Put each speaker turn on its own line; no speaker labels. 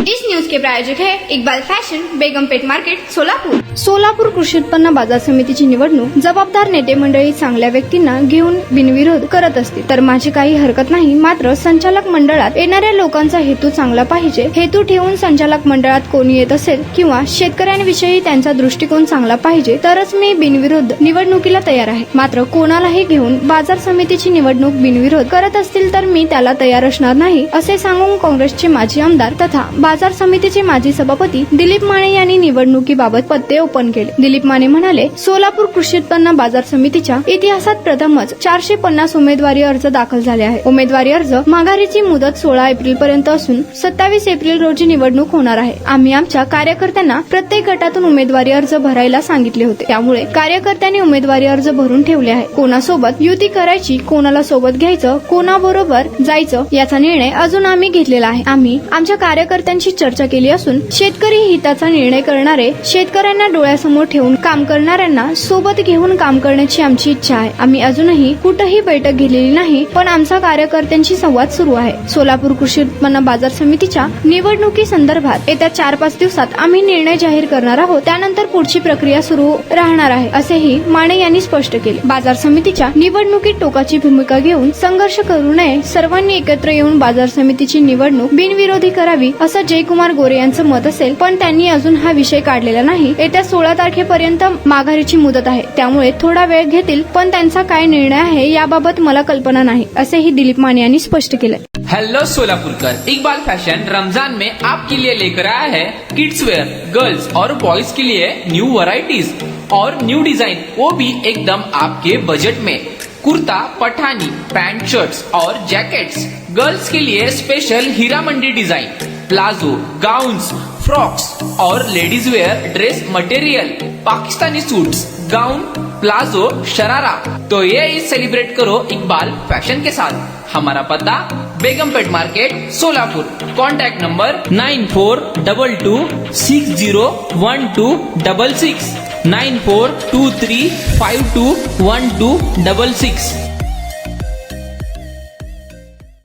इस news के प्रायोजक है Iqbal fashion, Begumpet market, Solapur.
Solapur कृषी उत्पन्न बाजार समितीची निवडणूक जबाबदार नेते मंडळी चांगल्या व्यक्तींना घेऊन बिनविरोध करत असतील तर माझी काही हरकत नाही। मात्र संचालक मंडळात येणाऱ्या लोकांचा हेतू चांगला पाहिजे। हेतू ठेवून संचालक मंडळात कोणी येत असेल किंवा शेतकऱ्यांविषयी त्यांचा दृष्टिकोन चांगला पाहिजे तरच मी बिनविरोध निवडणुकीला तयार आहे। मात्र कोणालाही घेऊन बाजार समितीची निवडणूक बिनविरोध करत असतील तर मी त्याला तयार असणार नाही, असे सांगून काँग्रेसचे माजी आमदार तथा बाजार समितीचे माजी सभापती दिलीप माने यांनी निवडणुकीबाबत पत्ते ओपन केले। दिलीप माने म्हणाले, सोलापूर कृषी उत्पन्न बाजार समितीच्या इतिहासात प्रथमच 450 उमेदवारी अर्ज दाखल झाले आहे। उमेदवारी अर्ज माघारीची मुदत 16 एप्रिल पर्यंत असून 27 एप्रिल रोजी निवडणूक होणार आहे। आम्ही आमच्या कार्यकर्त्यांना प्रत्येक गटातून उमेदवारी अर्ज भरायला सांगितले होते, त्यामुळे कार्यकर्त्यांनी उमेदवारी अर्ज भरून ठेवले आहे। कोणासोबत युती करायची, कोणाला सोबत घ्यायचं, कोणाबरोबर जायचं याचा निर्णय अजून आम्ही घेतलेला आहे। आम्ही आमच्या कार्यकर्त्यांशी चर्चा केली असून शेतकरी हिताचा निर्णय करणारे, शेतकऱ्यांना डोळ्यासमोर ठेवून काम करणाऱ्यांना सोबत घेऊन काम करण्याची आमची इच्छा आहे। आम्ही अजूनही कुठेही बैठक घेतलेली नाही, पण आमचा कार्यकर्त्यांशी संवाद सुरू आहे। सोलापूर कृषी उत्पन्न बाजार समितीच्या निवडणुकी संदर्भात येत्या 4-5 दिवसात आम्ही निर्णय जाहीर करणार आहोत। त्यानंतर पुढची प्रक्रिया सुरू राहणार आहे, असेही माने यांनी स्पष्ट केले। बाजार समितीच्या निवडणुकीत टोकाची भूमिका घेऊन संघर्ष करू नये, सर्वांनी एकत्र येऊन बाजार समितीची निवडणूक बिनविरोधी करावी, असं जयकुमार गोरे यांचं मत असेल। पण त्यांनी अजून हा विषय काढलेला नाही। येत्या 16 तारखेपर्यंत माघारीची मुदत आहे, त्यामुळे थोडा वेळ घेतील, पण त्यांचा काय निर्णय आहे याबाबत मला कल्पना नाही, असेही दिलीप माने यांनी स्पष्ट केले।
हेलो सोलापुरकर, इकबाल फैशन रमजान में आपके लिए लेकर आया है किड्स वेयर, गर्ल्स और बॉयज के लिए न्यू वैरायटीज और न्यू डिजाइन, वो भी एकदम आपके बजट में। कुर्ता, पठानी, पैंट, शर्ट्स और जैकेट्स, गर्ल्स के लिए special Heera Mandi design, palazzo, gowns, frocks और ladies wear dress material, Pakistani suits, gown, palazzo, sharara. तो ये ईद सेलिब्रेट करो इकबाल फैशन के साथ। हमारा पता Begumpet market, Solapur. Contact number 9422601266 9423521266।